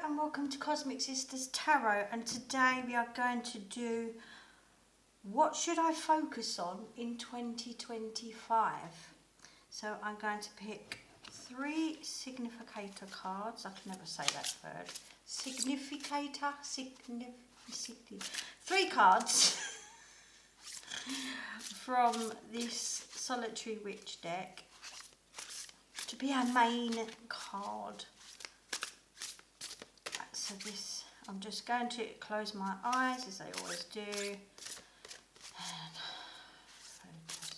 and welcome to Cosmic Sisters Tarot, and today we are going to do what should I focus on in 2025. So I'm going to pick three significator cards. I can never say that word. Three cards from this Solitary Witch deck to be our main card. So this, I'm just going to close my eyes as I always do and focus.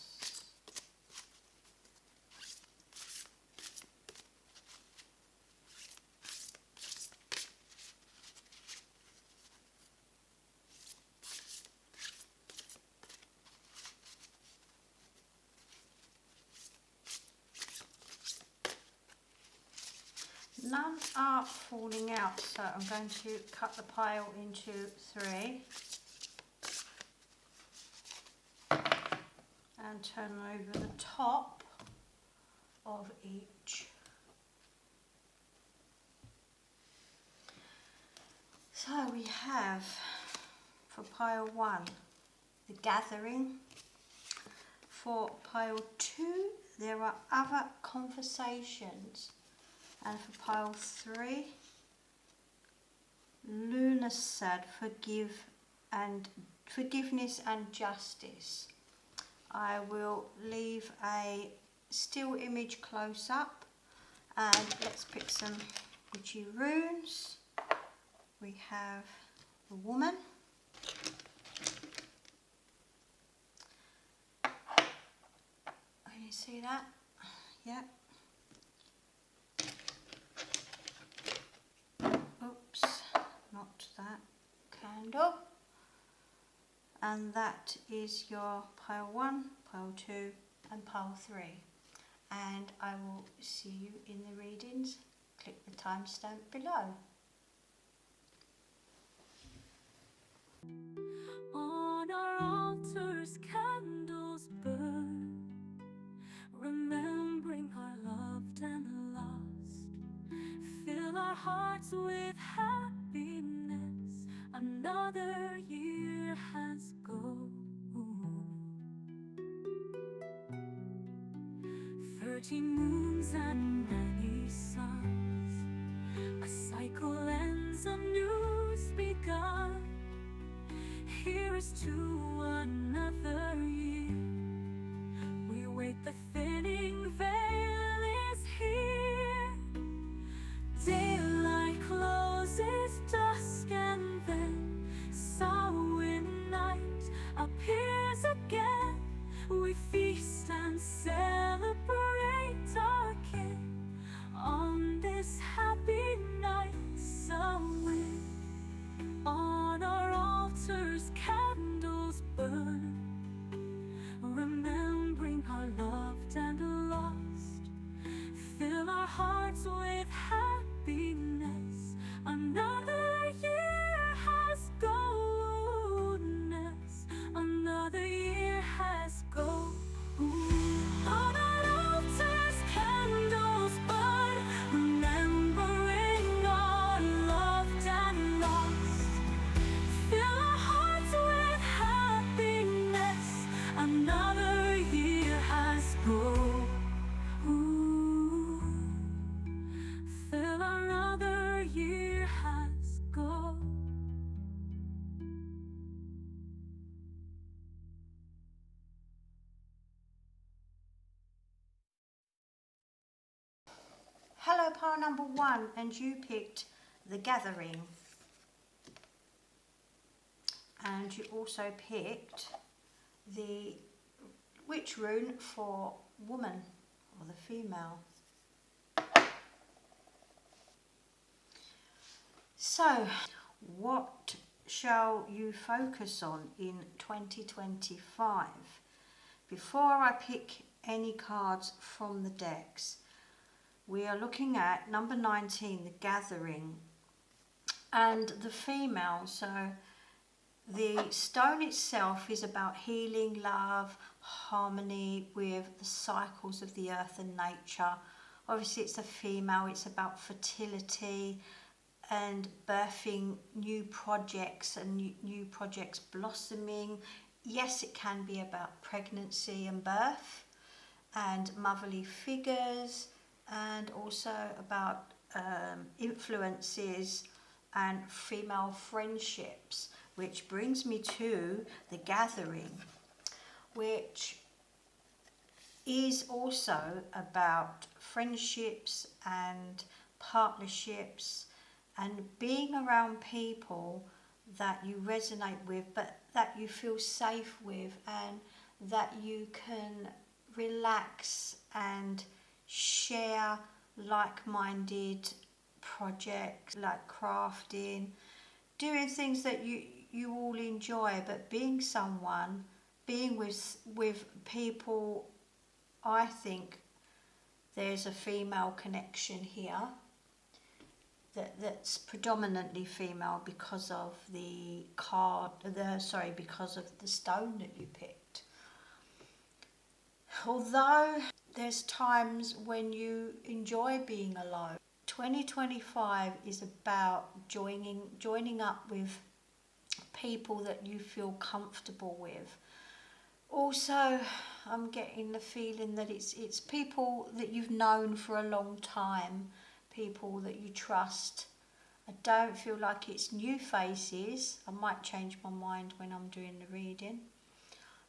None are falling out, so I'm going to cut the pile into three and turn over the top of each. So we have, for pile one, the Gathering. For pile two, there are other conversations. And for pile three, Lunarsad, forgiveness and justice. I will leave a still image close up, and let's pick some witchy runes. We have the Woman, can you see that? Yeah. Oops, not that candle. And that is your pile one, pile two, and pile three. And I will see you in the readings. Click the timestamp below. On our altars, candles burn, remembering our loved and lost. Fill our hearts with happiness. Another year has gone. 13 moons and many suns. A cycle ends, a new's begun. Here's to another year. We wait, the thinning veil is here. Daylight closes, dusk, and then Samhain night appears again. We feast and celebrate our kin on this happy night. Samhain. On our altars, candles burn, remembering our loved and lost. Fill our hearts with happiness. Another year has goodness. Another year has gone. On our altars, candles burn, remembering our loved and lost. Fill our hearts with happiness. Another year has gone. Fill another year has gone. Hello, pile number one, and you picked the Gathering. And you also picked the Witch rune for Woman, or the female. So, what shall you focus on in 2025? Before I pick any cards from the decks, we are looking at number 19, the Gathering, and the female. So the stone itself is about healing, love, harmony with the cycles of the earth and nature. Obviously it's a female, it's about fertility, and birthing new projects and new projects blossoming. Yes, it can be about pregnancy and birth and motherly figures, and also about influences and female friendships, which brings me to the gathering, which is also about friendships and partnerships and being around people that you resonate with, but that you feel safe with, and that you can relax and share like-minded projects like crafting, doing things that you all enjoy, but being with people. I think there's a female connection here that's predominantly female because of because of the stone that you picked. Although there's times when you enjoy being alone, 2025 is about joining up with people that you feel comfortable with. Also, I'm getting the feeling that it's people that you've known for a long time, people that you trust. I don't feel like it's new faces. I might change my mind when I'm doing the reading.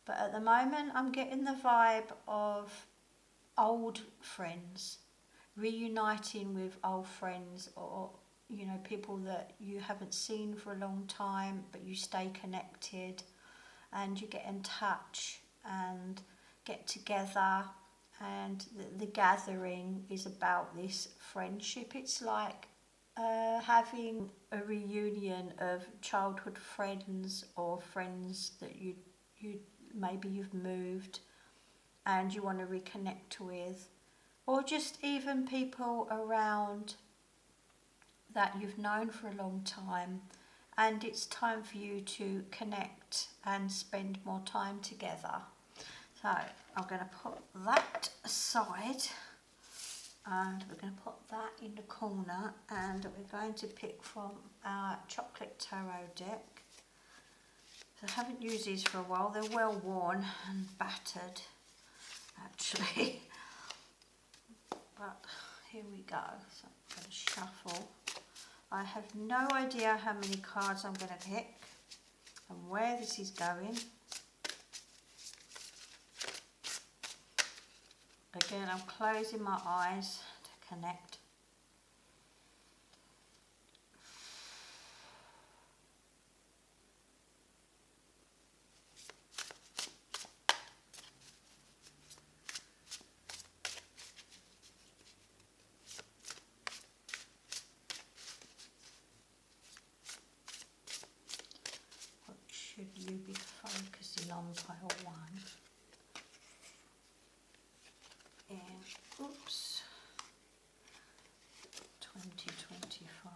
But at the moment, I'm getting the vibe of old friends, reuniting with old friends, or people that you haven't seen for a long time, but you stay connected and you get in touch and get together. And the gathering is about this friendship. It's like having a reunion of childhood friends, or friends that you maybe you've moved and you want to reconnect with, or just even people around that you've known for a long time, and it's time for you to connect and spend more time together. So I'm going to put that aside, and we're going to put that in the corner, and we're going to pick from our chocolate tarot deck. So I haven't used these for a while. They're well worn and battered, actually. But here we go. So I'm going to shuffle. I have no idea how many cards I'm going to pick and where this is going. Again, I'm closing my eyes to connect. What should you be focusing on, pile one? And oops, 2025.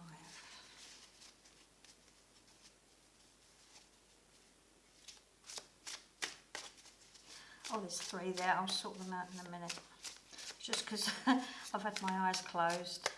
Oh, there's three there. I'll sort them out in a minute. Just because I've had my eyes closed.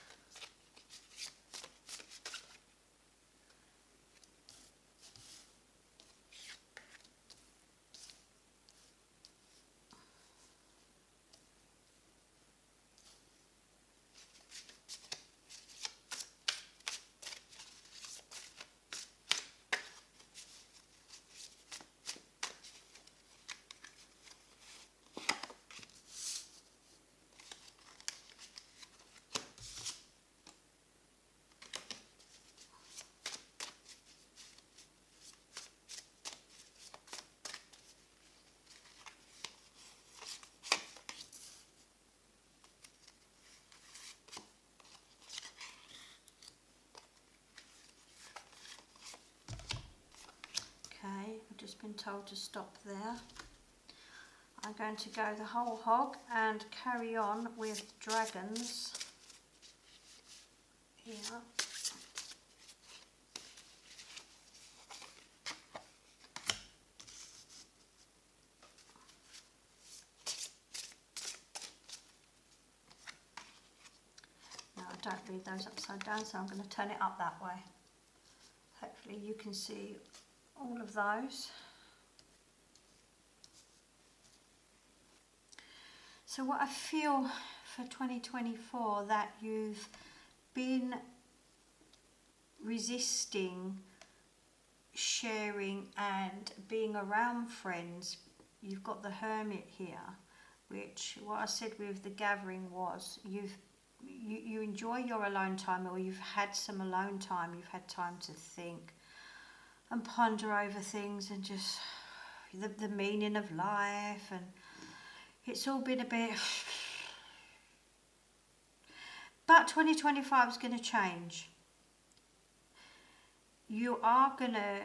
Okay, I've just been told to stop there. I'm going to go the whole hog and carry on with dragons here. Now, I don't read those upside down, so I'm going to turn it up that way. Hopefully you can see all of those. So what I feel for 2024, that you've been resisting sharing and being around friends. You've got the Hermit here, which what I said with the gathering was you enjoy your alone time, or you've had some alone time, you've had time to think and ponder over things and just the meaning of life, and it's all been a bit. But 2025 is going to change. You are going to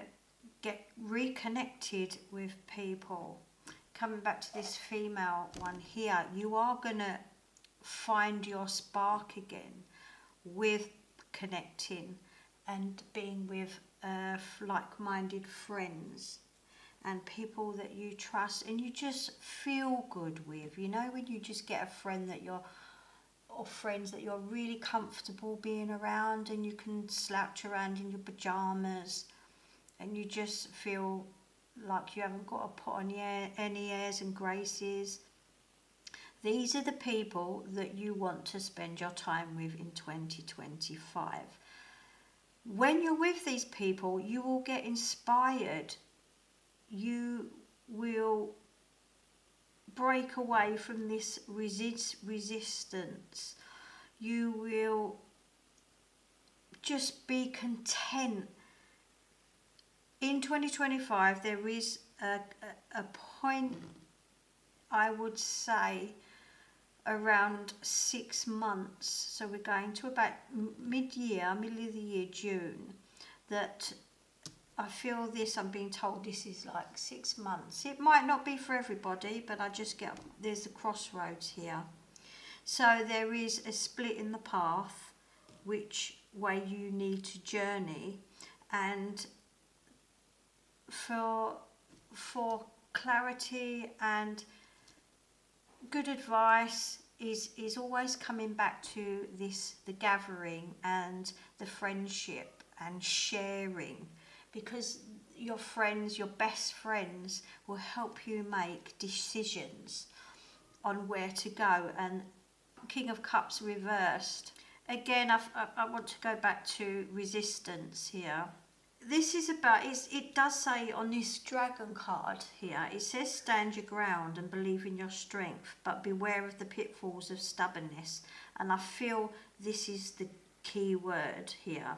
get reconnected with people. Coming back to this female one here, you are going to find your spark again with connecting and being with like-minded friends and people that you trust and you just feel good with. You know, when you just get a friend that you're, or friends that you're really comfortable being around, and you can slouch around in your pajamas and you just feel like you haven't got to put on any airs and graces. These are the people that you want to spend your time with in 2025. When you're with these people, you will get inspired. You will break away from this resistance. You will just be content. In 2025, there is a point, I would say, around 6 months. So we're going to about mid-year, middle of the year, June, that I feel this, I'm being told this is like 6 months. It might not be for everybody, but I just get, there's a crossroads here. So there is a split in the path, which way you need to journey. And for clarity and good advice is always coming back to this, the gathering and the friendship and sharing, because your friends, your best friends, will help you make decisions on where to go. And King of Cups reversed. Again, I want to go back to resistance here. This is about, it does say on this dragon card here, it says stand your ground and believe in your strength, but beware of the pitfalls of stubbornness. And I feel this is the key word here,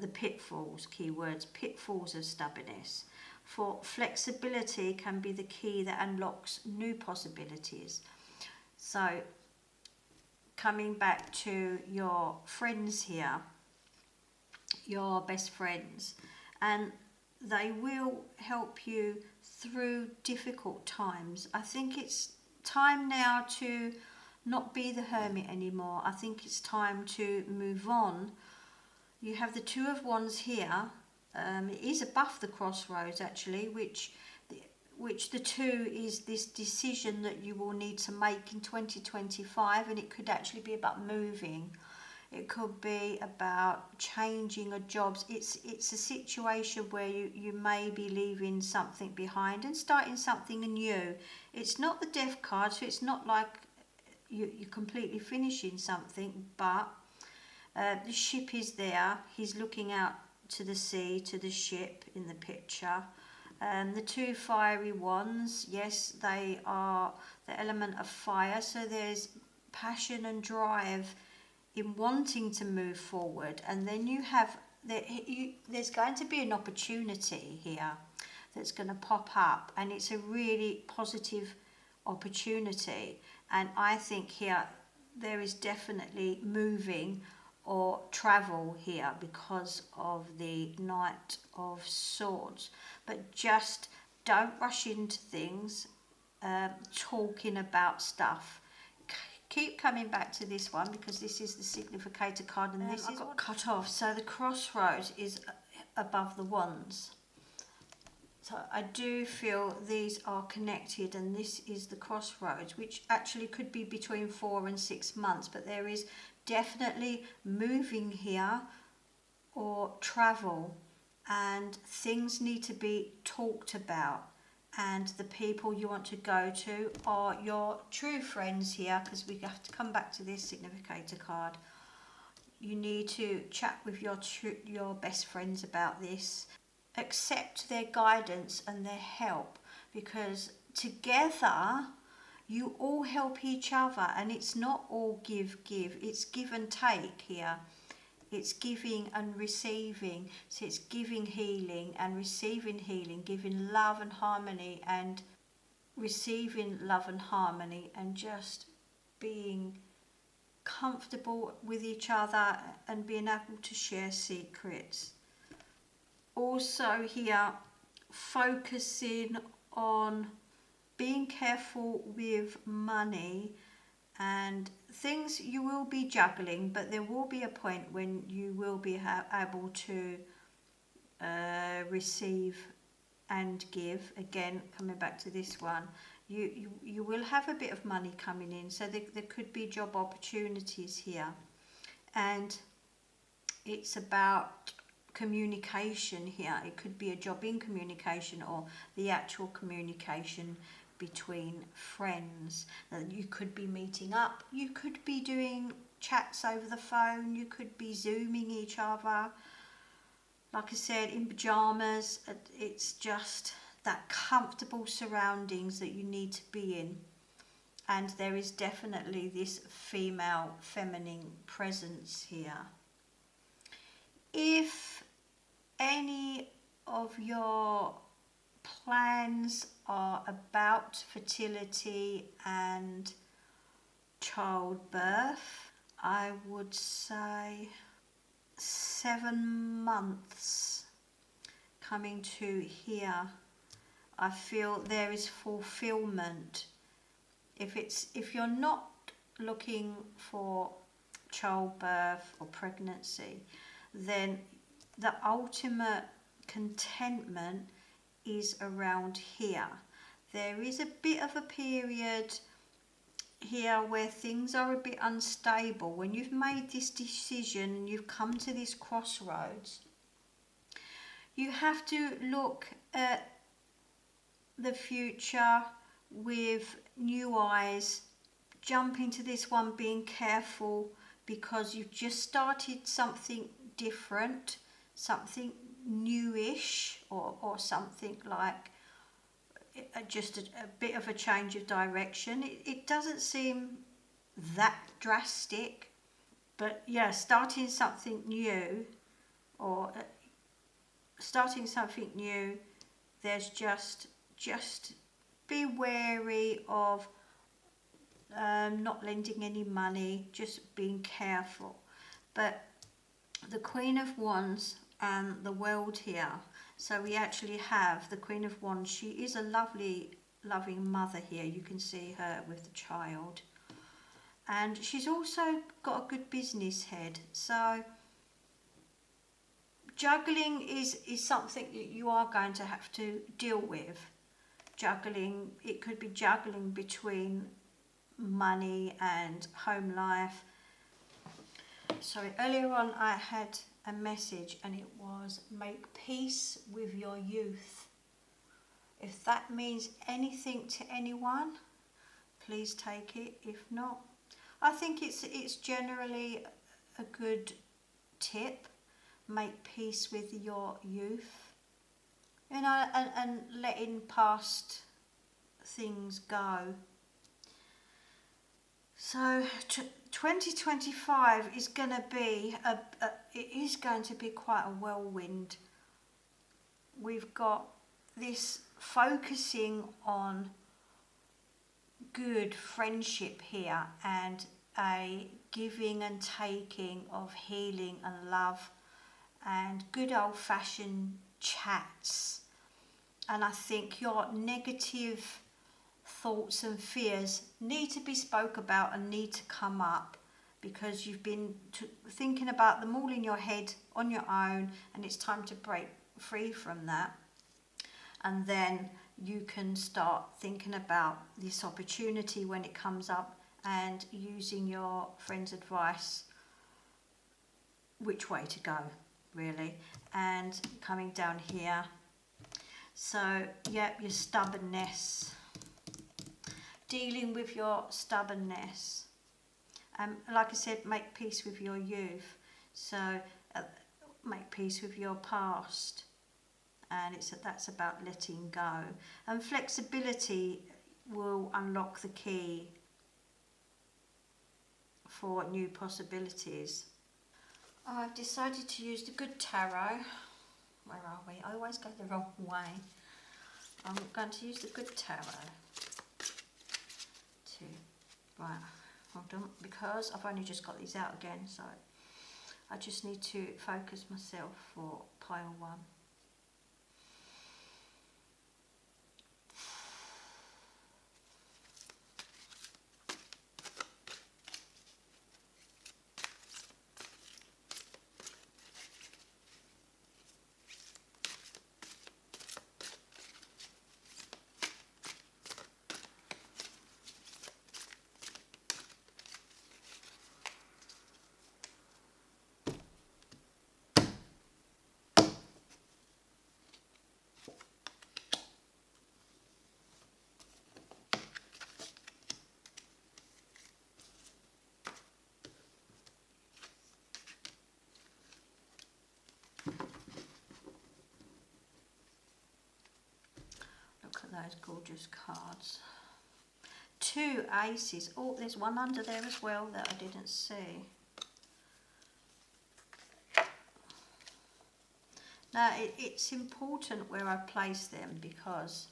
the pitfalls, keywords, pitfalls of stubbornness. For flexibility can be the key that unlocks new possibilities. So coming back to your friends here, your best friends, and they will help you through difficult times. I think it's time now to not be the hermit anymore. I think it's time to move on. You have the Two of Wands here. It is above the crossroads actually, which the two is this decision that you will need to make in 2025, and it could actually be about moving. It could be about changing a jobs. It's a situation where you may be leaving something behind and starting something new. It's not the Death card, so it's not like you're completely finishing something, but the ship is there. He's looking out to the sea, to the ship in the picture. The two fiery wands, yes, they are the element of fire, so there's passion and drive in wanting to move forward. And then you have, there's going to be an opportunity here that's going to pop up, and it's a really positive opportunity. And I think here there is definitely moving or travel here because of the Knight of Swords. But just don't rush into things, talking about stuff. Keep coming back to this one, because this is the significator card, and this is cut off. So the crossroads is above the wands. So I do feel these are connected, and this is the crossroads, which actually could be between 4 and 6 months, but there is definitely moving here or travel, and things need to be talked about, and the people you want to go to are your true friends here, because we have to come back to this significator card. You need to chat with your best friends about this. Accept their guidance and their help, because together you all help each other, and it's not all give, it's give and take here. It's giving and receiving. So it's giving healing and receiving healing, giving love and harmony and receiving love and harmony, and just being comfortable with each other and being able to share secrets. Also here, focusing on being careful with money and things. You will be juggling, but there will be a point when you will be able to receive and give. Again, coming back to this one, you will have a bit of money coming in, so there could be job opportunities here, and it's about communication here. It could be a job in communication, or the actual communication between friends. You could be meeting up, you could be doing chats over the phone, you could be zooming each other, like I said, in pajamas. It's just that comfortable surroundings that you need to be in. And there is definitely this female feminine presence here. If any of your plans are about fertility and childbirth, I would say 7 months coming to here. I feel there is fulfillment. If you're not looking for childbirth or pregnancy, then the ultimate contentment is around here. There is a bit of a period here where things are a bit unstable. When you've made this decision and you've come to this crossroads, you have to look at the future with new eyes. Jump into this one being careful, because you've just started something different, something newish, or something like just a bit of a change of direction. It doesn't seem that drastic, but yeah, starting something new, there's just be wary of not lending any money, just being careful. But the Queen of Wands and the World here, so we actually have the Queen of Wands. She is a lovely, loving mother here. You can see her with the child, and she's also got a good business head. So juggling is something that you are going to have to deal with. Juggling, it could be juggling between money and home life. Sorry, earlier on I had a message, and it was make peace with your youth. If that means anything to anyone, please take it. If not, I think it's generally a good tip. Make peace with your youth, you know, and letting past things go. So 2025 is going to be quite a whirlwind. We've got this focusing on good friendship here, and a giving and taking of healing and love, and good old-fashioned chats. And I think your negative thoughts and fears need to be spoke about and need to come up, because you've been thinking about them all in your head on your own, and it's time to break free from that. and then you can start thinking about this opportunity when it comes up and using your friend's advice, which way to go, really. And coming down here, so yeah, your stubbornness, dealing with your stubbornness. Like I said, make peace with your youth. So make peace with your past, and that's about letting go. And flexibility will unlock the key for new possibilities. I've decided to use the Good Tarot. Where are we? I always go the wrong way. I'm going to use the Good Tarot to, right, hold on, because I've only just got these out again, so I just need to focus myself for pile 1. Look at those gorgeous cards. 2 aces. Oh, there's one under there as well that I didn't see. Now, it's important where I place them, because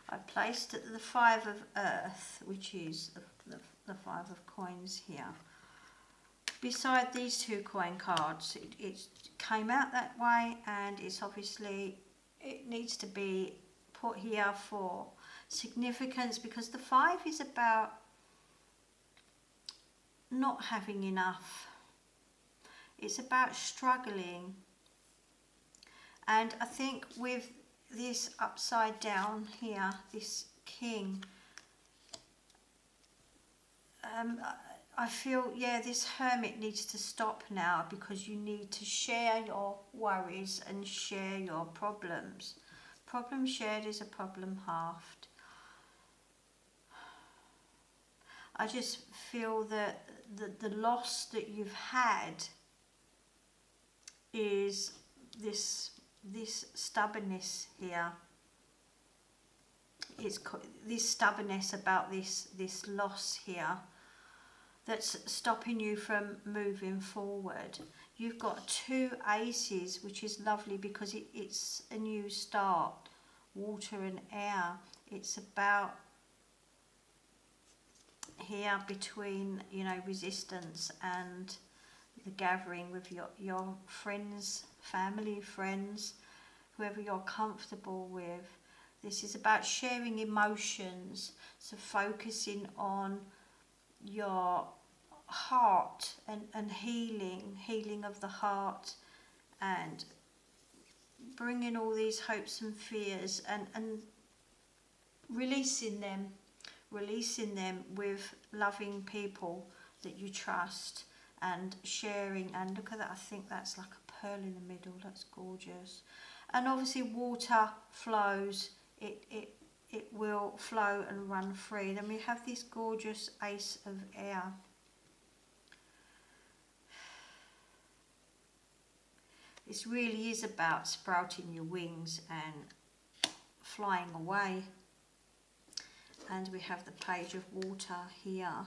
I placed the 5 of Earth, which is the 5 of coins here, beside these 2 coin cards. It came out that way, and it's obviously, it needs to be put here for significance, because the 5 is about not having enough. It's about struggling. And I think with this upside down here, this king, I feel, yeah, this hermit needs to stop now, because you need to share your worries and share your problems. Problem shared is a problem halved. I just feel that the loss that you've had is this stubbornness here. It's this stubbornness about this loss here that's stopping you from moving forward. You've got 2 aces, which is lovely, because it's a new start. Water and air. It's about here between, resistance and the gathering with your friends, family, friends, whoever you're comfortable with. This is about sharing emotions, so focusing on your heart and healing of the heart, and bringing all these hopes and fears and releasing them with loving people that you trust, and sharing. And look at that, I think that's like a pearl in the middle. That's gorgeous. And obviously water flows, it will flow and run free. Then we have this gorgeous ace of air. This really is about sprouting your wings and flying away. And we have the page of water here.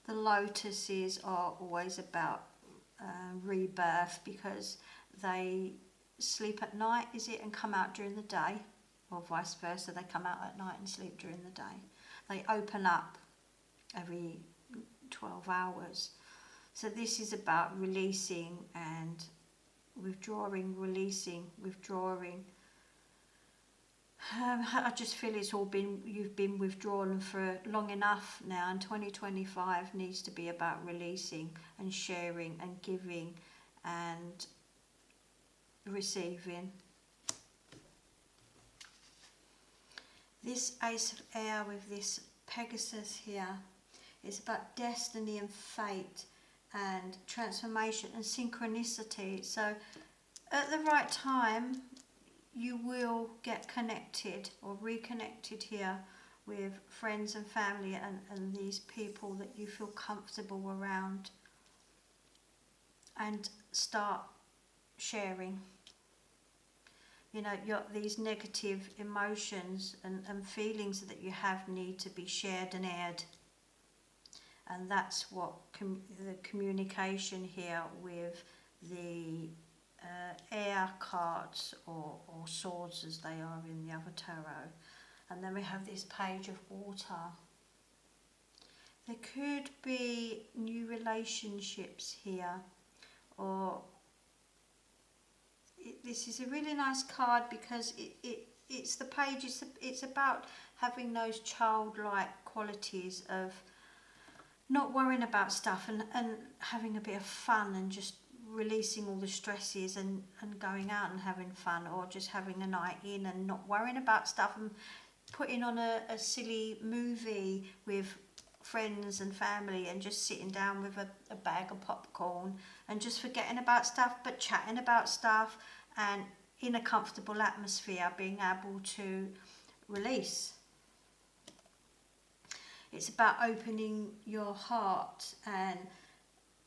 The lotuses are always about rebirth, because they sleep at night, is it, and come out during the day, or vice versa. They come out at night and sleep during the day. They open up every 12 hours. So this is about releasing and withdrawing, releasing, withdrawing. I just feel you've been withdrawn for long enough now, and 2025 needs to be about releasing and sharing and giving and receiving. This Ace of Air with this Pegasus here is about destiny and fate and transformation and synchronicity. So at the right time, you will get connected or reconnected here with friends and family and these people that you feel comfortable around, and start sharing. You know, these negative emotions and feelings that you have need to be shared and aired. And that's what the communication here with the air cards, or swords as they are in the other tarot. And then we have this Page of Water. There could be new relationships here, or this is a really nice card because it's the page, it's about having those childlike qualities of not worrying about stuff and having a bit of fun and just releasing all the stresses and going out and having fun, or just having a night in and not worrying about stuff and putting on a silly movie with friends and family and just sitting down with a bag of popcorn and just forgetting about stuff but chatting about stuff and in a comfortable atmosphere, being able to release. It's about opening your heart and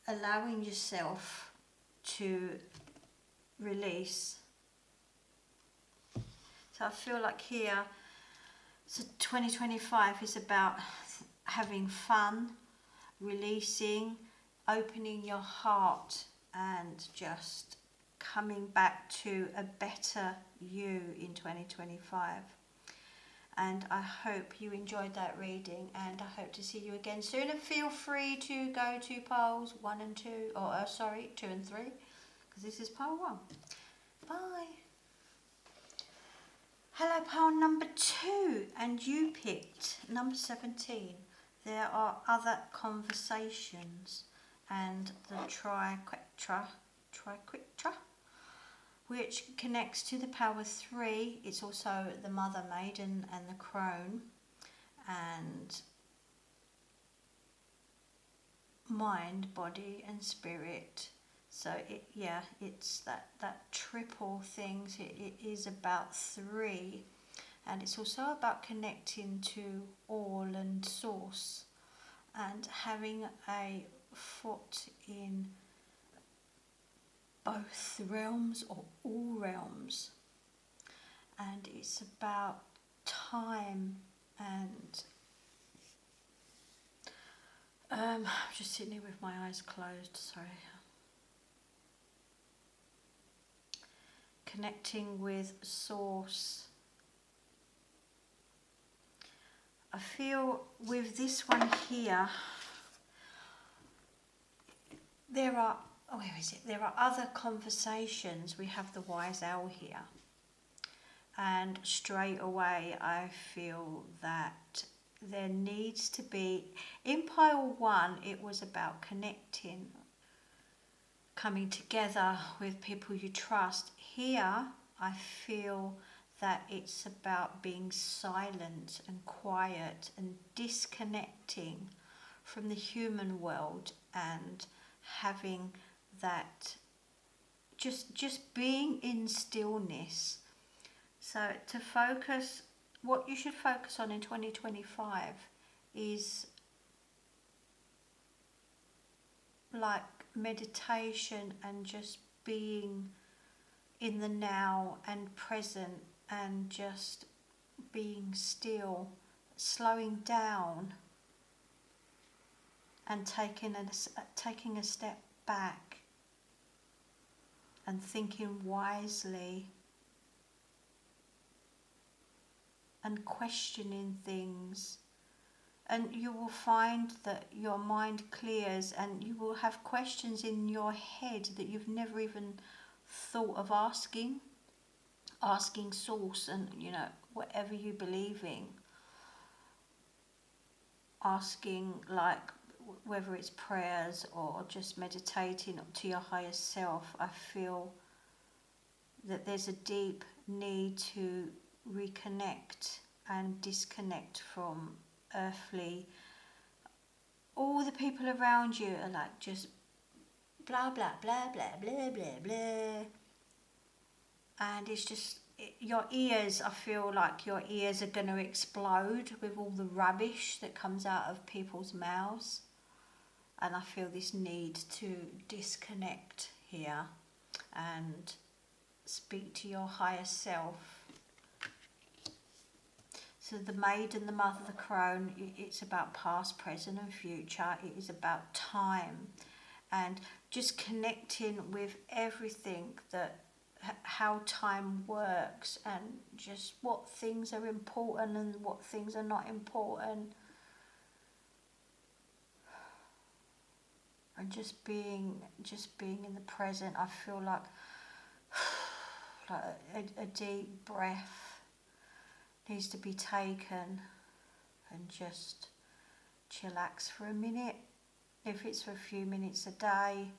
allowing yourself to release. So I feel like here, so 2025 is about having fun, releasing, opening your heart, and just coming back to a better you in 2025. And I hope you enjoyed that reading, and I hope to see you again soon. And feel free to go to piles 1 and 2, or 2 and 3, because this is pile 1. Bye. Hello, pile number 2, and you picked number 17. There are other conversations, and the triquetra, which connects to the power 3. It's also the Mother Maiden and the Crone, and mind, body and spirit. So it's that triple thing. So it is about 3, and it's also about connecting to all and source, and having a foot in both realms or all realms. And it's about time and I'm just sitting here with my eyes closed, sorry. Connecting with source. I feel with this one here, there are other conversations. We have the Wise Owl here, and straight away I feel that there needs to be, in pile 1 it was about connecting, coming together with people you trust. Here I feel that it's about being silent and quiet and disconnecting from the human world and having that just being in stillness. So to focus, what you should focus on in 2025 is like meditation and just being in the now and present and just being still, slowing down and taking a step back and thinking wisely and questioning things. And you will find that your mind clears and you will have questions in your head that you've never even thought of asking source, and whatever you believe in, asking, like whether it's prayers or just meditating to your higher self. I feel that there's a deep need to reconnect and disconnect from earthly. All the people around you are like just blah blah blah blah blah blah blah, and it's just your ears. I feel like your ears are going to explode with all the rubbish that comes out of people's mouths, and I feel this need to disconnect here and speak to your higher self. So the maiden, the mother, the crone, it's about past, present and future. It is about time and just connecting with everything, that how time works and just what things are important and what things are not important. And just being in the present. I feel like a deep breath needs to be taken and just chillax for a minute. If it's for a few minutes a day,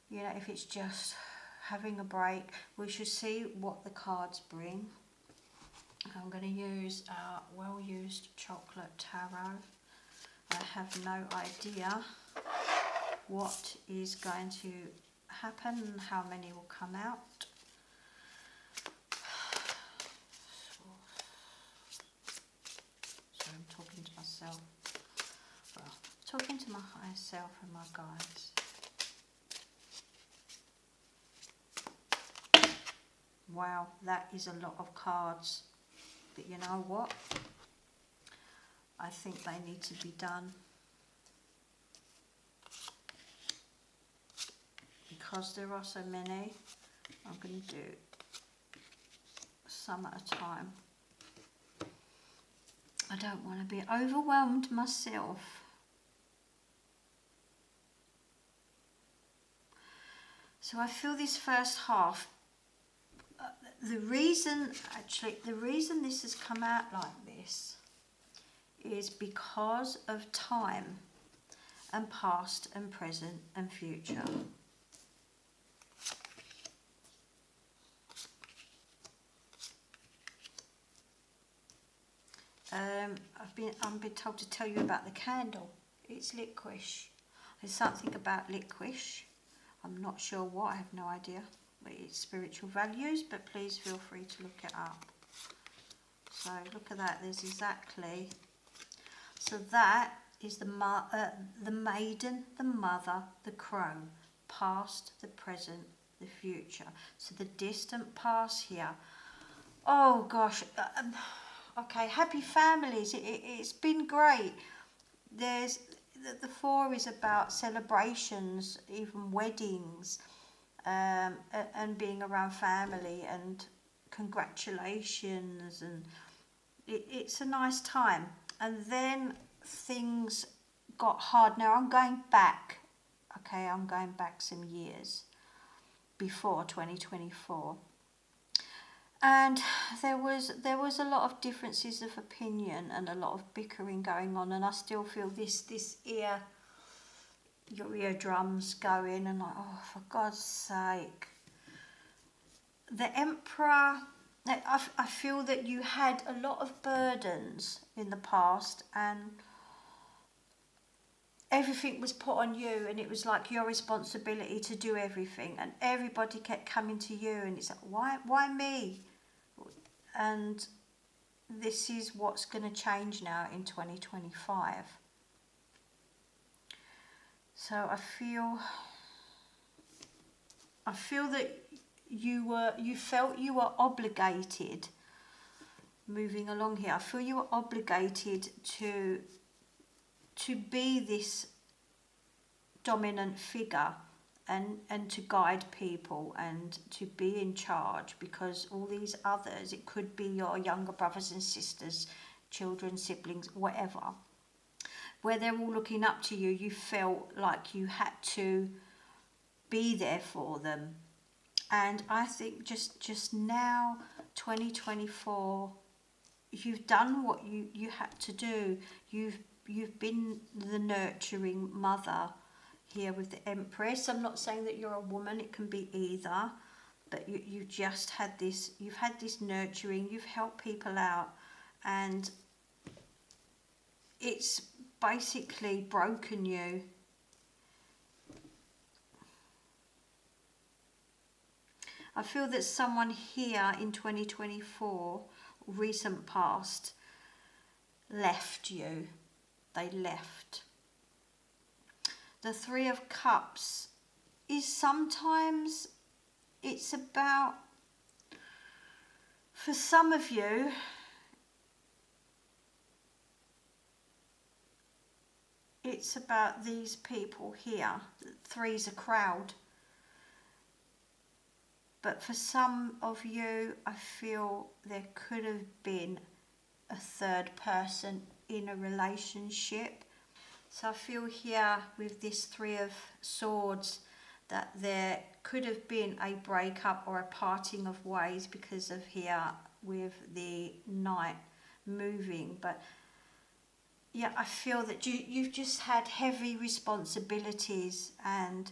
if it's just having a break, we should see what the cards bring. I'm going to use our well-used chocolate tarot. I have no idea what is going to happen and how many will come out. Sorry, I'm talking to myself. Well, talking to my higher self and my guides. Wow, that is a lot of cards. But you know what? I think they need to be done. Because there are so many, I'm going to do some at a time. I don't want to be overwhelmed myself. So I feel this first half, the reason this has come out like this is because of time and past and present and future. I'm been told to tell you about the candle. It's licorice. There's something about licorice. I'm not sure what, I have no idea. But it's spiritual values, but please feel free to look it up. So look at that. There's exactly. So that is the maiden, the mother, the crone, past, the present, the future. So the distant past here. Oh gosh. Okay, happy families. It's been great. There's the 4 is about celebrations, even weddings, and being around family and congratulations, and it's a nice time. And then things got hard. Now I'm going back. Okay, I'm going back some years before 2024. And there was a lot of differences of opinion and a lot of bickering going on, and I still feel this your eardrums going, and like, oh, for God's sake. The Emperor, I feel that you had a lot of burdens in the past, and everything was put on you, and it was like your responsibility to do everything, and everybody kept coming to you, and it's like, why me? And this is what's going to change now in 2025. So I feel that you felt you were obligated, moving along here, I feel you were obligated to be this dominant figure and to guide people and to be in charge, because all these others, it could be your younger brothers and sisters, children, siblings, whatever, where they're all looking up to you, you felt like you had to be there for them. And I think just now, 2024, you've done what you had to do. You've been the nurturing mother here with the Empress. I'm not saying that you're a woman, it can be either. but you just had this, you've had this nurturing, you've helped people out, and it's basically broken you. I feel that someone here in 2024, recent past, left you. They left. The Three of Cups is sometimes, it's about, for some of you, it's about these people here. Three's a crowd. But for some of you, I feel there could have been a third person in a relationship. So I feel here with this Three of Swords that there could have been a breakup or a parting of ways because of here with the Knight moving. But yeah, I feel that you've just had heavy responsibilities, and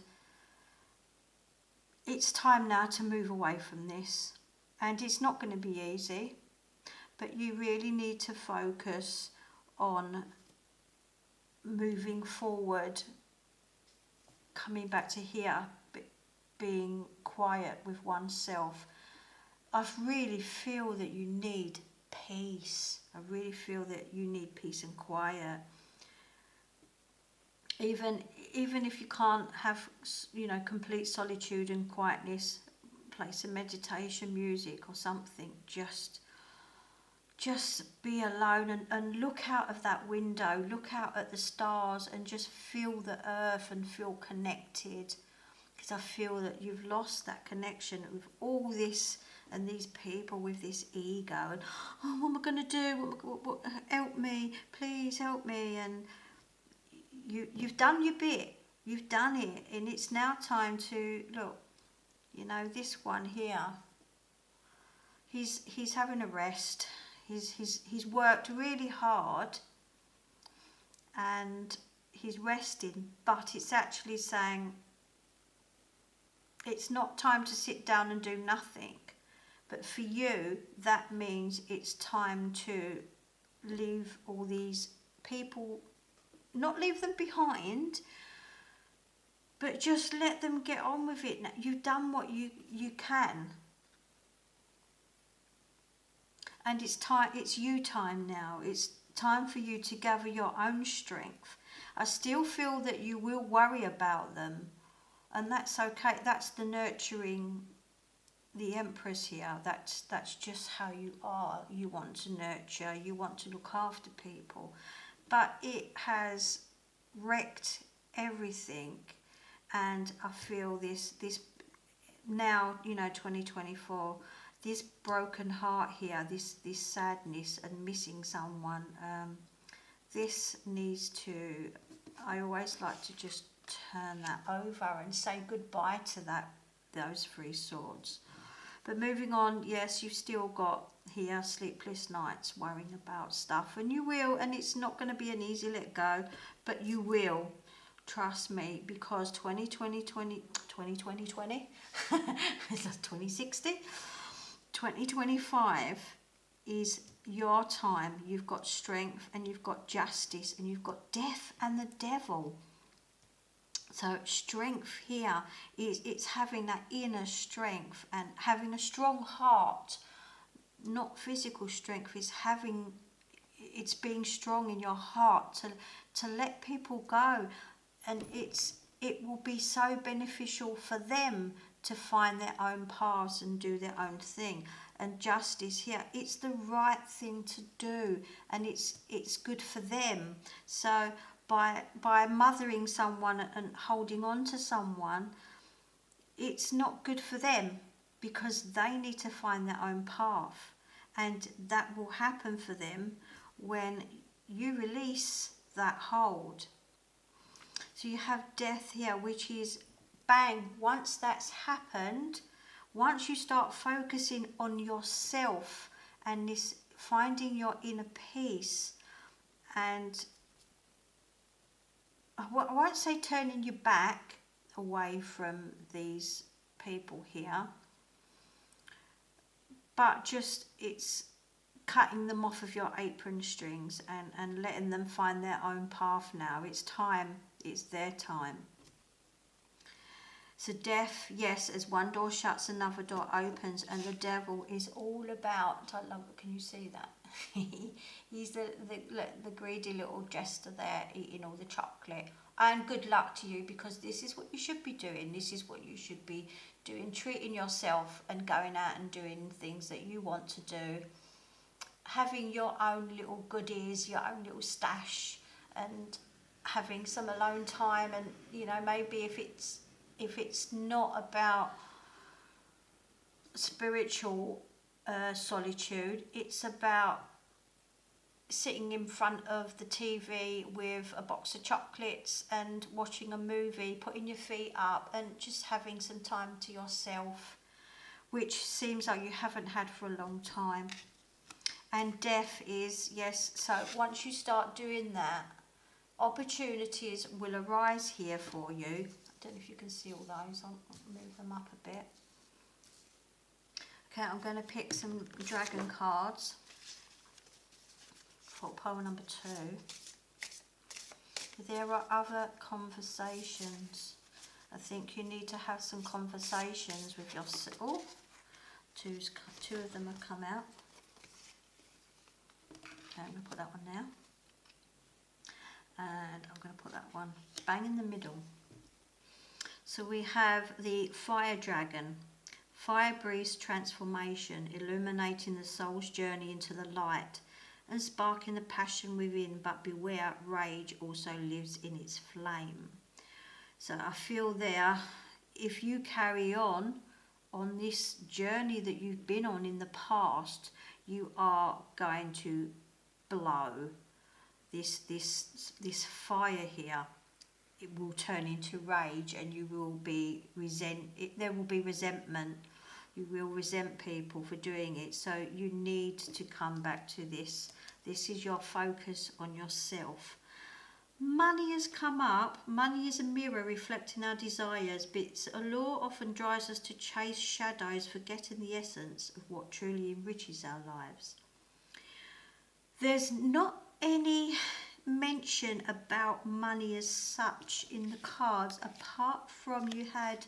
it's time now to move away from this. And it's not going to be easy, but you really need to focus on moving forward, coming back to here, being quiet with oneself. I really feel that you need peace. I really feel that you need peace and quiet. Even if you can't have, complete solitude and quietness, play some meditation music or something. Just be alone and look out of that window, look out at the stars and just feel the earth and feel connected. Because I feel that you've lost that connection with all this and these people with this ego and, oh, what am I going to do? What, help me, please help me. And you've done your bit, you've done it, and it's now time to look. This one here, he's having a rest. He's worked really hard and he's resting, but it's actually saying it's not time to sit down and do nothing. But for you, that means it's time to leave all these people, not leave them behind, but just let them get on with it. Now, you've done what you can. And it's you time now. It's time for you to gather your own strength. I still feel that you will worry about them, and that's okay. That's the nurturing, the Empress here. That's just how you are. You want to nurture, you want to look after people. But it has wrecked everything, and I feel this now, 2024, this broken heart here, this sadness and missing someone, this needs to, I always like to just turn that over and say goodbye to those Three Swords. But moving on, yes, you've still got here sleepless nights worrying about stuff, and you will, and it's not going to be an easy let go, but you will, trust me, because 2020 is that 2060? 2025 is your time. You've got strength and you've got justice and you've got death and the devil. So strength here it's having that inner strength and having a strong heart. Not physical strength, it's being strong in your heart to let people go, and it will be so beneficial for them to find their own paths and do their own thing. And justice here, it's the right thing to do, and it's good for them. So by mothering someone and holding on to someone, it's not good for them, because they need to find their own path, and that will happen for them when you release that hold. So you have death here, which is bang. Once that's happened, once you start focusing on yourself and this finding your inner peace, and I won't say turning your back away from these people here, but just it's cutting them off of your apron strings and letting them find their own path now. It's time, it's their time. So death, yes, as one door shuts, another door opens, and the devil is all about, I love it, can you see that? He's the greedy little jester there eating all the chocolate. And good luck to you, because this is what you should be doing. This is what you should be doing, treating yourself and going out and doing things that you want to do. Having your own little goodies, your own little stash, and having some alone time. And, you know, maybe if it's not about spiritual solitude, it's about sitting in front of the TV with a box of chocolates and watching a movie, putting your feet up and just having some time to yourself, which seems like you haven't had for a long time. And death is, yes, so once you start doing that, opportunities will arise here for you. I don't know if you can see all those, I'll move them up a bit. Okay, I'm going to pick some dragon cards for pile number 2. There are other conversations. I think you need to have some conversations with yourself. Oh, two of them have come out. Okay, I'm going to put that one now. And I'm going to put that one bang in the middle. So we have the fire dragon. Fire breathes transformation, illuminating the soul's journey into the light and sparking the passion within, but beware, rage also lives in its flame. So I feel there, if you carry on this journey that you've been on in the past, you are going to blow. This fire here, it will turn into rage, and you will be there will be resentment. You will resent people for doing it. So you need to come back to this. This is your focus on yourself. Money has come up. Money is a mirror reflecting our desires, but its allure often drives us to chase shadows, forgetting the essence of what truly enriches our lives. There's not any mention about money as such in the cards, apart from you had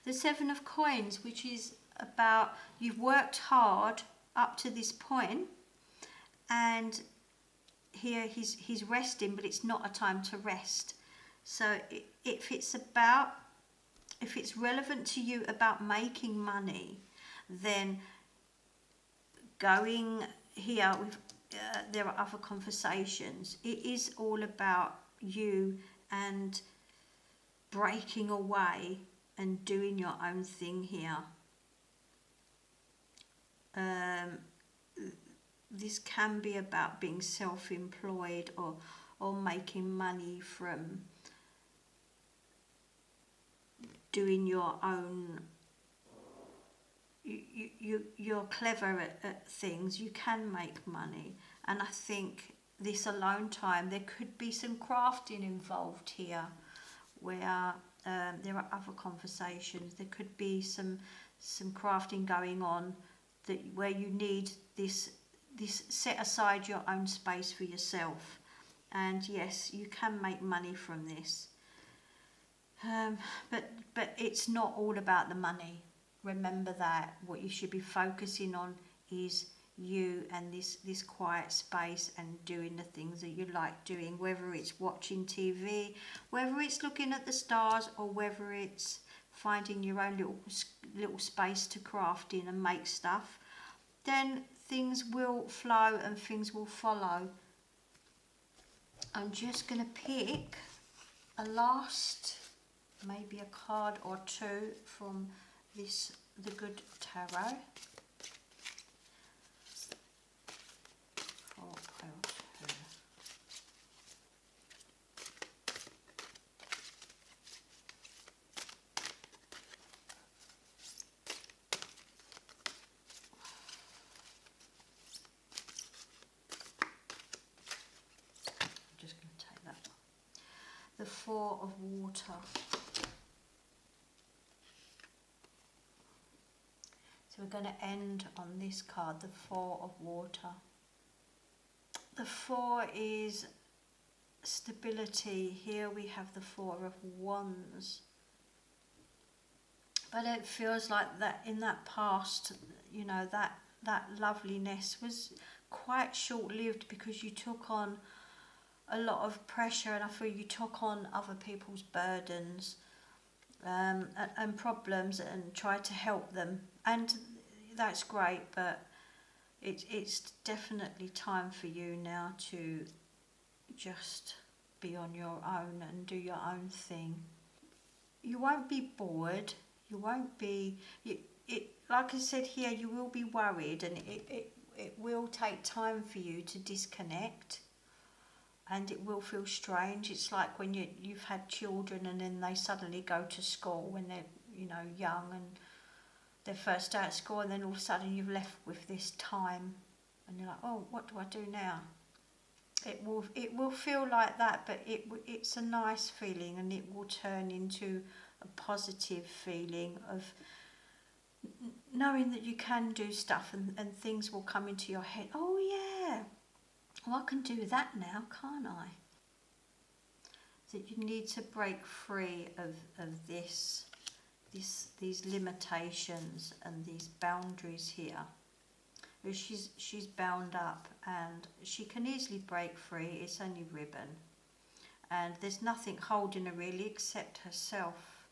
the 7 of Coins, which is about you've worked hard up to this point, and here he's resting, but it's not a time to rest. So if it's relevant to you about making money, then going here with there are other conversations. It is all about you and breaking away and doing your own thing here. This can be about being self-employed or making money from doing your own. You're clever at things, you can make money. And I think this alone time, there could be some crafting involved here, where there are other conversations. There could be some crafting going on where you need this set aside your own space for yourself. And yes, you can make money from this. But it's not all about the money. Remember that. What you should be focusing on is you and this quiet space and doing the things that you like doing, whether it's watching TV, whether it's looking at the stars, or whether it's finding your own little space to craft in and make stuff. Then things will flow and things will follow. I'm just going to pick a last, maybe a card or two from the Good Tarot. For pile 2. I'm just going to take that one. The 4 of Water. So we're going to end on this card, the Four of Water. The Four is stability. Here we have the Four of Wands. But it feels like that in that past, you know, that loveliness was quite short-lived, because you took on a lot of pressure, and I feel you took on other people's burdens and problems and tried to help them. And that's great, but it's definitely time for you now to just be on your own and do your own thing. You won't be bored. You won't be... like I said here, you will be worried, and it will take time for you to disconnect, and it will feel strange. It's like when you've had children and then they suddenly go to school when they're, you know, young, and they're first out of school, and then all of a sudden you've left with this time and you're like, oh, what do I do now? It will feel like that, but it's a nice feeling, and it will turn into a positive feeling of knowing that you can do stuff, and things will come into your head. Oh yeah, well, I can do that now, can't I? So you need to break free of these limitations and these boundaries here. She's bound up, and she can easily break free. It's only ribbon, and there's nothing holding her really except herself.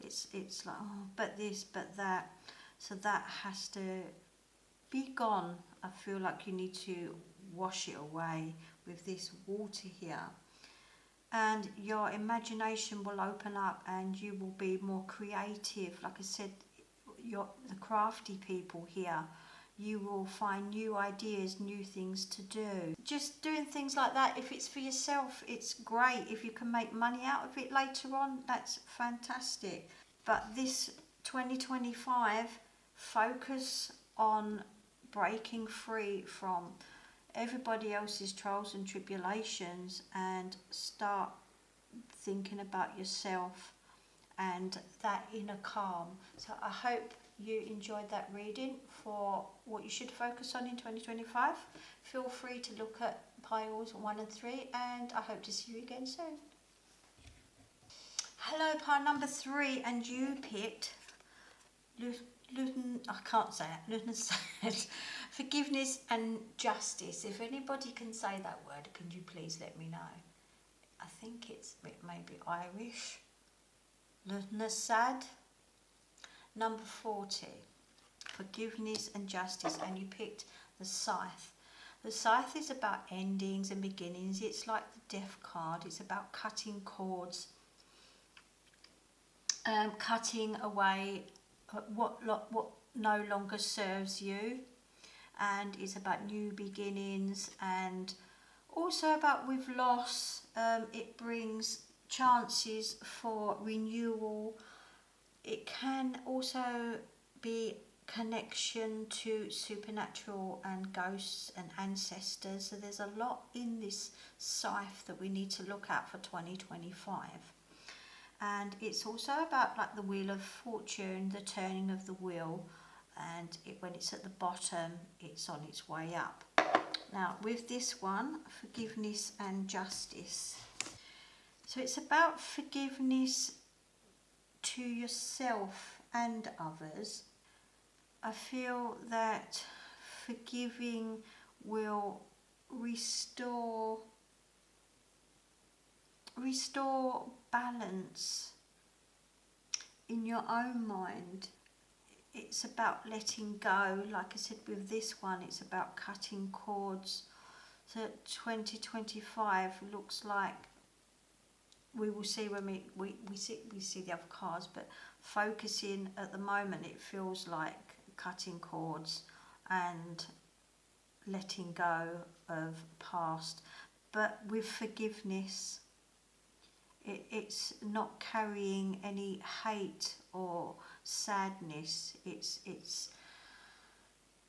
It's like, oh, but this, but that. So that has to be gone. I feel like you need to wash it away with this water here, and your imagination will open up, and you will be more creative. Like I said, the crafty people here, you will find new ideas, new things to do. Just doing things like that, if it's for yourself, it's great. If you can make money out of it later on, that's fantastic. But this 2025, focus on breaking free from everybody else's trials and tribulations, and start thinking about yourself and that inner calm. So I hope you enjoyed that reading for what you should focus on in 2025. Feel free to look at piles 1 and 3, and I hope to see you again soon. Hello, pile number 3, and you picked I can't say it. Luton said forgiveness and justice. If anybody can say that word, can you please let me know? I think it may be Irish. Luton sad. Number 40, forgiveness and justice, and you picked the Scythe. The Scythe is about endings and beginnings. It's like the Death card. It's about cutting cords, cutting away what no longer serves you, and it's about new beginnings, and also about with loss. It brings chances for renewal. It can also be connection to supernatural and ghosts and ancestors. So there's a lot in this Scythe that we need to look at for 2025. And it's also about like the Wheel of Fortune, the turning of the wheel, and when it's at the bottom, it's on its way up. Now with this one, forgiveness and justice. So it's about forgiveness to yourself and others. I feel that forgiving will restore balance in your own mind. It's about letting go. Like I said with this one, it's about cutting cords. So 2025 looks like we will see when we see the other cards, but focusing at the moment, it feels like cutting cords and letting go of past. But with forgiveness, it's not carrying any hate or sadness. It's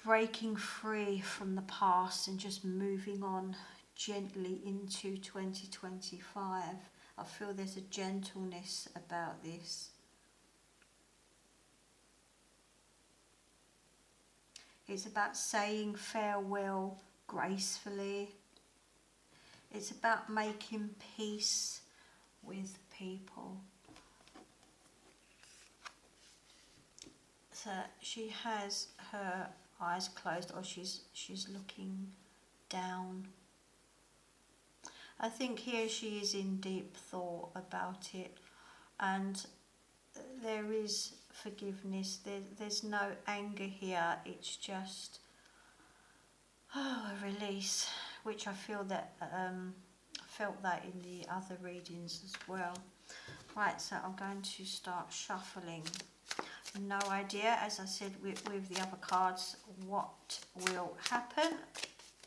breaking free from the past and just moving on gently into 2025. I feel there's a gentleness about this. It's about saying farewell gracefully. It's about making peace with people. So she has her eyes closed, or she's looking down. I think here she is in deep thought about it, and there is forgiveness. There's no anger here. It's just a release, which I feel that felt that in the other readings as well. Right, so I'm going to start shuffling. No idea, as I said with the other cards, what will happen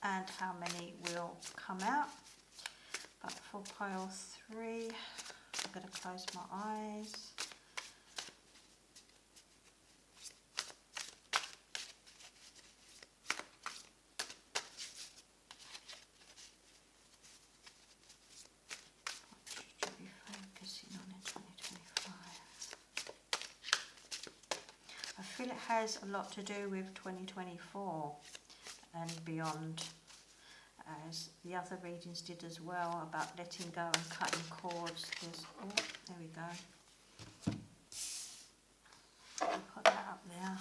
and how many will come out. But for pile 3, I'm going to close my eyes. What should you be focusing on in 2025? I feel it has a lot to do with 2024 and beyond, as the other readings did as well, about letting go and cutting cords. Oh, there we go. I'll put that up there.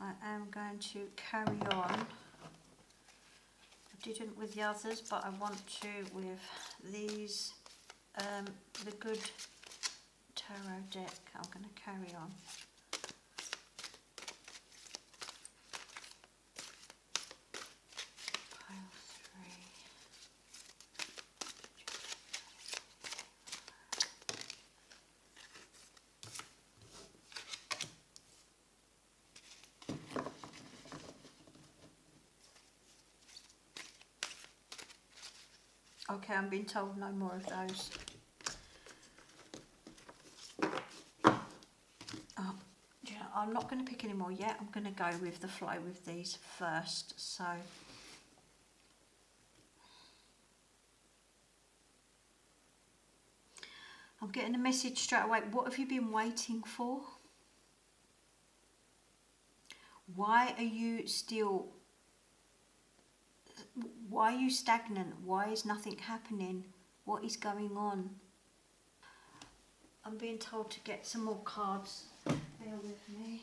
I am going to carry on. I didn't with the others, but I want to with these, the Good Tarot deck. I'm going to carry on. Pile 3. Okay, I'm being told no more of those. Oh, yeah, I'm not going to pick any more yet. I'm going to go with the flow with these first. So, I'm getting a message straight away. What have you been waiting for? Why are you still... Why are you stagnant? Why is nothing happening? What is going on? I'm being told to get some more cards. Bear with me.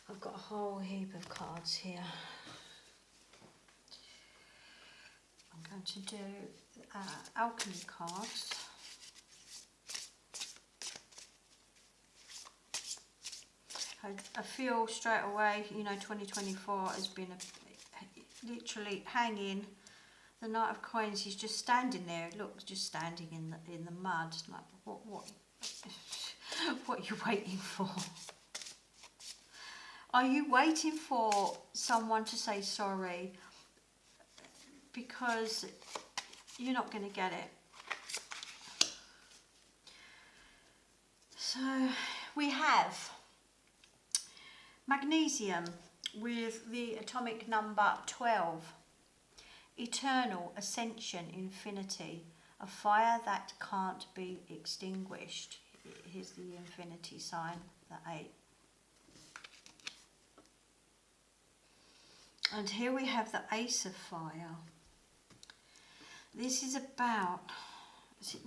I've got a whole heap of cards here. I'm going to do alchemy cards. I feel straight away, you know, 2024 has been literally hanging. The Knight of Coins is just standing there. Look, just standing in the mud. Like, what are you waiting for? Are you waiting for someone to say sorry? Because you're not going to get it. So we have magnesium with the atomic number 12. Eternal ascension, infinity, a fire that can't be extinguished. Here's the infinity sign, the 8. And here we have the Ace of Fire. This is about,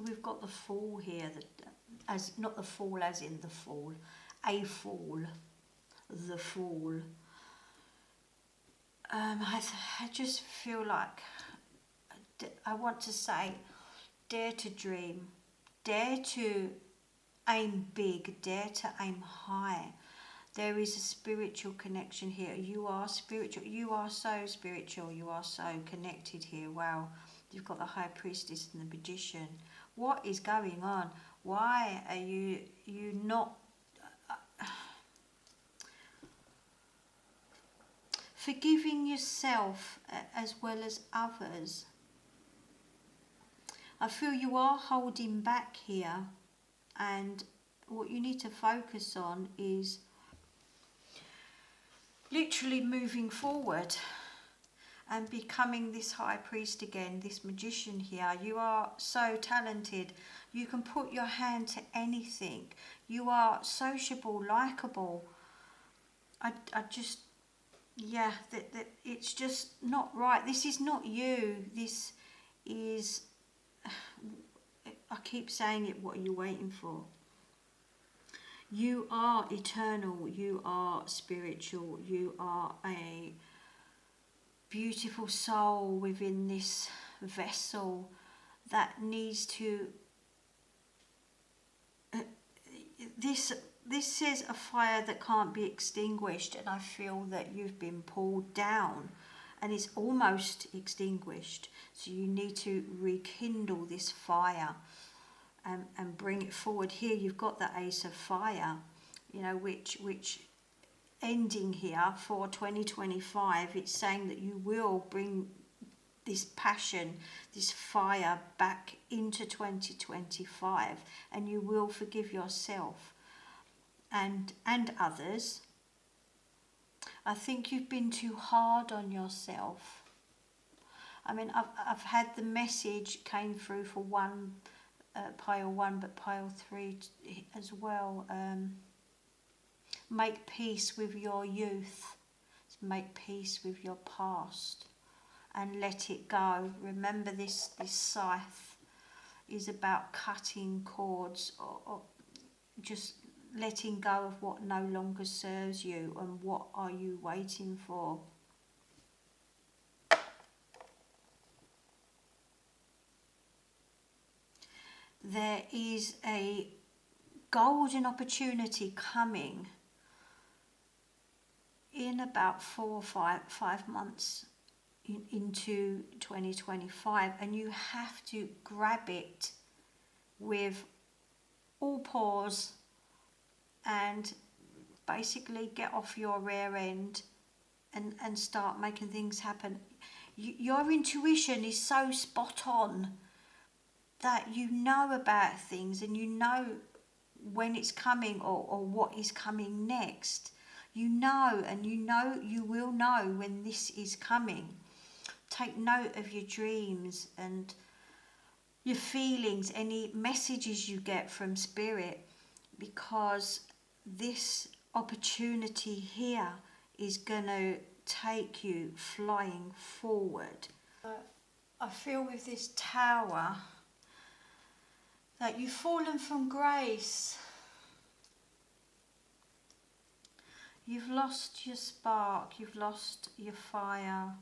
we've got the Fool here, as not the Fall as in the fall, a fool, the Fool. I just feel like I want to say, dare to dream, dare to aim big, dare to aim high. There is a spiritual connection here. You are spiritual. You are so spiritual. You are so connected here. Wow. You've got the High Priestess and the Magician. What is going on? Why are you not forgiving yourself as well as others? I feel you are holding back here, and what you need to focus on is literally moving forward and becoming this high priest again, this magician here. You are so talented. You can put your hand to anything. You are sociable, likable. I just, yeah, that it's just not right. This is not you. This is, I keep saying it, what are you waiting for? You are eternal. You are spiritual. You are a beautiful soul within this vessel that needs to this is a fire that can't be extinguished, and I feel that you've been pulled down and it's almost extinguished, so you need to rekindle this fire and bring it forward. Here you've got the Ace of Fire, you know, which ending here for 2025, it's saying that you will bring this passion, this fire back into 2025, and you will forgive yourself and others. I think you've been too hard on yourself. I mean, I've had the message came through for one pile 1, but pile 3 as well. Make peace with your youth. Make peace with your past and let it go. Remember, this scythe is about cutting cords, or just letting go of what no longer serves you. And what are you waiting for? There is a golden opportunity coming in about 4 or 5 months into 2025, and you have to grab it with all paws and basically get off your rear end and start making things happen. Your intuition is so spot on that you know about things, and you know when it's coming, or what is coming next. You know, and you will know when this is coming. Take note of your dreams and your feelings, any messages you get from Spirit, because this opportunity here is going to take you flying forward. I feel with this Tower that you've fallen from grace. You've lost your spark, you've lost your fire,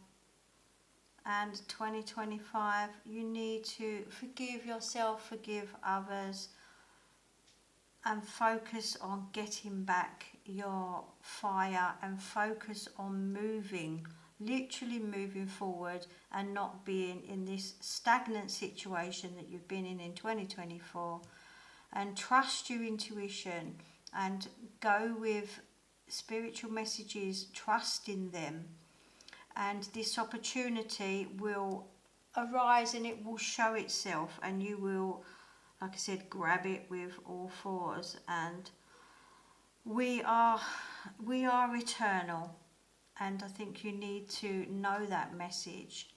and 2025, you need to forgive yourself, forgive others, and focus on getting back your fire, and focus on moving, literally moving forward, and not being in this stagnant situation that you've been in 2024. And trust your intuition and go with spiritual messages, trust in them, and this opportunity will arise and it will show itself, and you will, like I said, grab it with all fours. And we are eternal, and I think you need to know that message.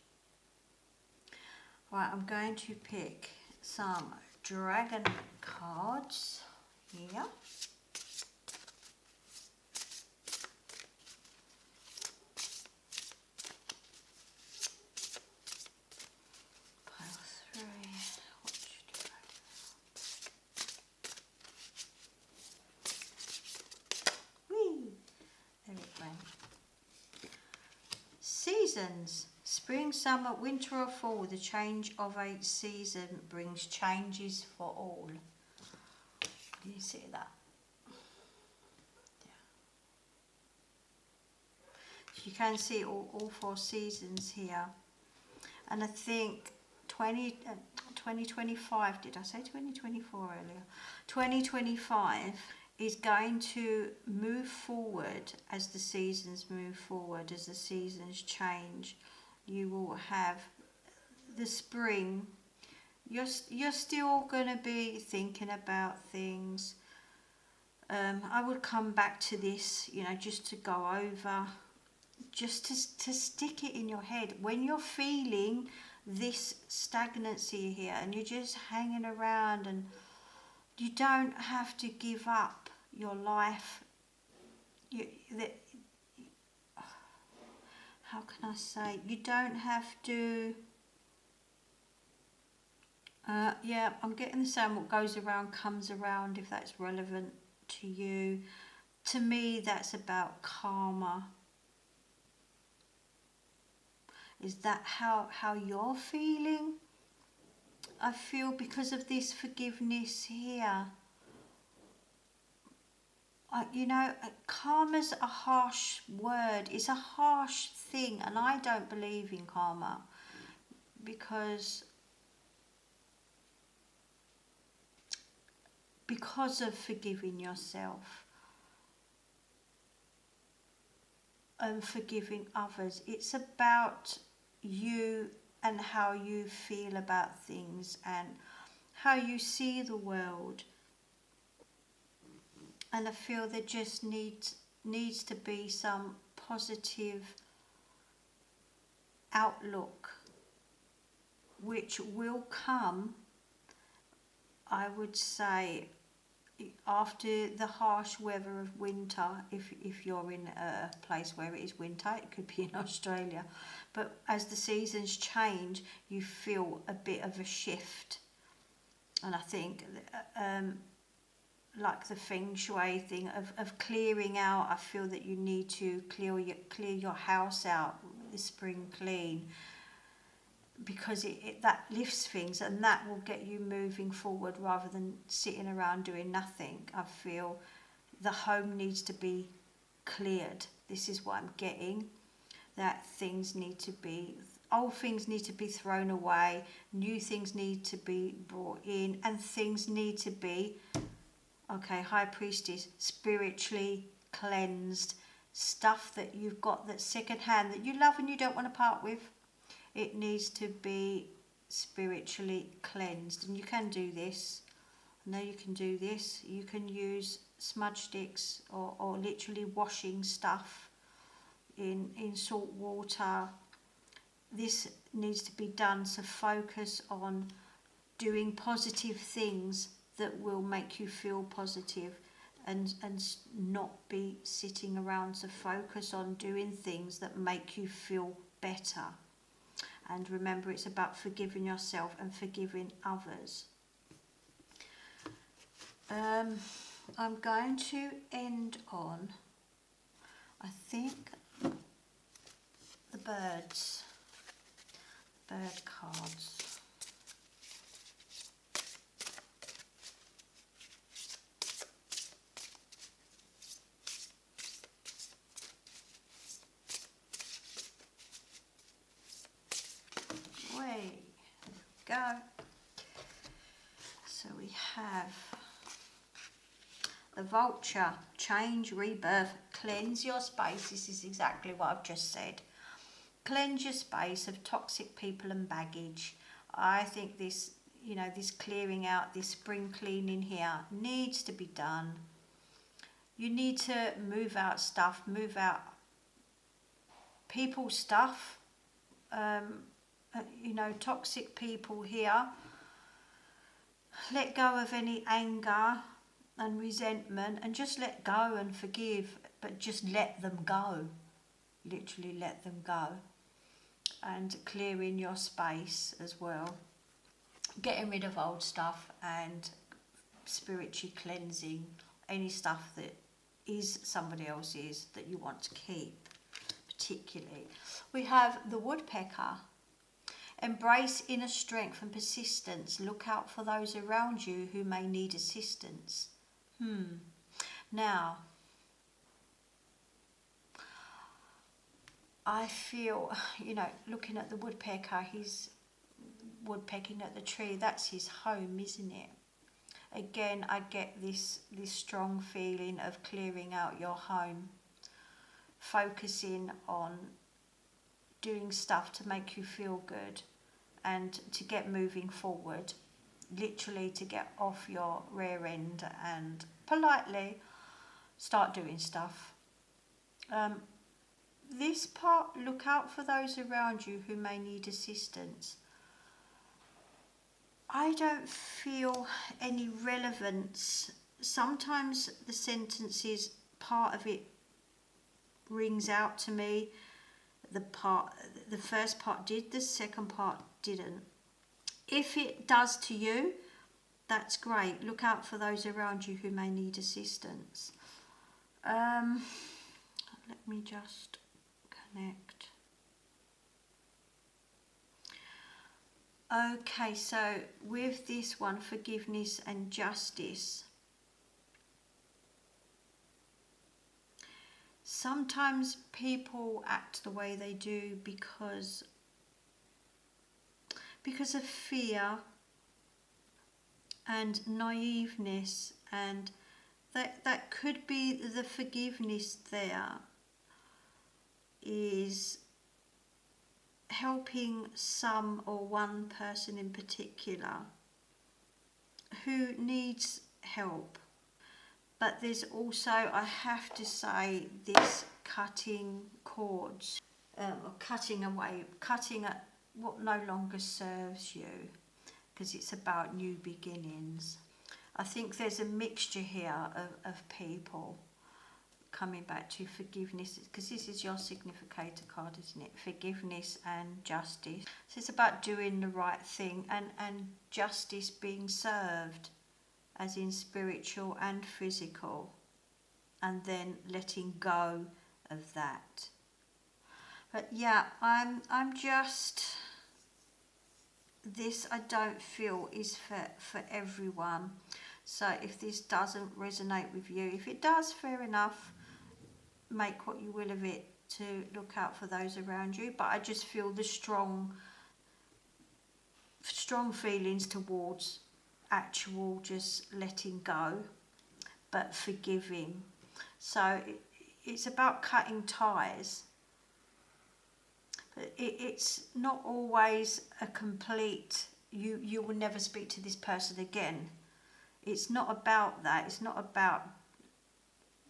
Right, I'm going to pick some dragon cards here. Seasons, spring, summer, winter or fall, the change of a season brings changes for all. Can you see that? Yeah. So you can see all 4 seasons here. And I think 2025, did I say 2024 earlier? 2025 is going to move forward as the seasons move forward, as the seasons change. You will have the spring. You're still going to be thinking about things. I would come back to this, just to go over just to stick it in your head when you're feeling this stagnancy here and you're just hanging around, and you don't have to give up your life. How can I say, you don't have to yeah, I'm getting the sound what goes around comes around, if that's relevant to you. To me, that's about karma. Is that how you're feeling? I feel because of this forgiveness here. Karma's a harsh word. It's a harsh thing, and I don't believe in karma because of forgiving yourself and forgiving others. It's about you and how you feel about things and how you see the world. And I feel there just needs to be some positive outlook, which will come, I would say, after the harsh weather of winter. If you're in a place where it is winter, it could be in Australia, but as the seasons change, you feel a bit of a shift. And I think like the feng shui thing of clearing out, I feel that you need to clear your house out, the spring clean, because that lifts things and that will get you moving forward rather than sitting around doing nothing. I feel the home needs to be cleared. This is what I'm getting, that old things need to be thrown away, new things need to be brought in, and things need to be, okay, High Priestess, spiritually cleansed. Stuff that you've got that's secondhand that you love and you don't want to part with, it needs to be spiritually cleansed. And you can do this. I know you can do this. You can use smudge sticks or literally washing stuff in salt water. This needs to be done, so focus on doing positive things that will make you feel positive, and not be sitting around, to focus on doing things that make you feel better. And remember, it's about forgiving yourself and forgiving others. I'm going to end on, I think, the bird cards. Go. So we have the Vulture, change, rebirth, cleanse your space. This is exactly what I've just said. Cleanse your space of toxic people and baggage. I think this clearing out, this spring cleaning here needs to be done. You need to move out stuff, move out people's stuff. Toxic people here. Let go of any anger and resentment and just let go and forgive, but just let them go. Literally let them go. And clearing your space as well. Getting rid of old stuff and spiritually cleansing any stuff that is somebody else's that you want to keep, particularly. We have the Woodpecker. Embrace inner strength and persistence. Look out for those around you who may need assistance. Now, I feel, looking at the woodpecker, he's woodpecking at the tree. That's his home, isn't it? Again, I get this strong feeling of clearing out your home. Focusing on doing stuff to make you feel good and to get moving forward, literally to get off your rear end and politely start doing stuff. this part, look out for those around you who may need assistance. I don't feel any relevance. Sometimes the sentences, part of it rings out to me. The first part did, the second part didn't. If it does to you, that's great. Look out for those around you who may need assistance. Let me just connect. Okay, so with this one, forgiveness and justice. Sometimes people act the way they do because of fear and naiveness, and that could be the forgiveness there is helping some or one person in particular who needs help. But there's also, I have to say, this cutting cords, or cutting away, cutting at what no longer serves you, because it's about new beginnings. I think there's a mixture here of people coming back to forgiveness, because this is your significator card, isn't it? Forgiveness and justice. So it's about doing the right thing and justice being served, as in spiritual and physical, and then letting go of that. But yeah, I'm just, this I don't feel is for everyone. So if this doesn't resonate with you, if it does, fair enough, make what you will of it, to look out for those around you. But I just feel the strong feelings towards actual just letting go, but forgiving. So it's about cutting ties, but it's not always a complete, you will never speak to this person again. It's not about that. It's not about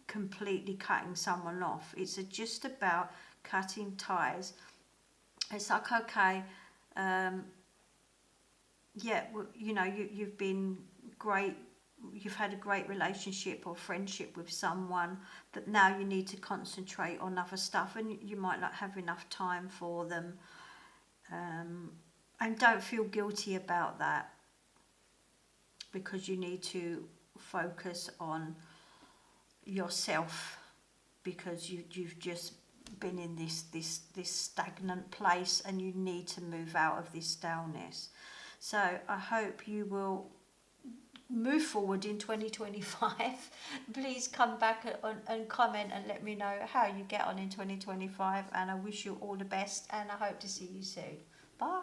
completely cutting someone off. It's just about cutting ties. It's like, okay, yeah, well, you know, you've been great, you've had a great relationship or friendship with someone, but now you need to concentrate on other stuff, and you might not have enough time for them. And don't feel guilty about that, because you need to focus on yourself, because you've just been in this stagnant place, and you need to move out of this staleness. So I hope you will move forward in 2025. Please come back and comment and let me know how you get on in 2025, and I wish you all the best, and I hope to see you soon. Bye.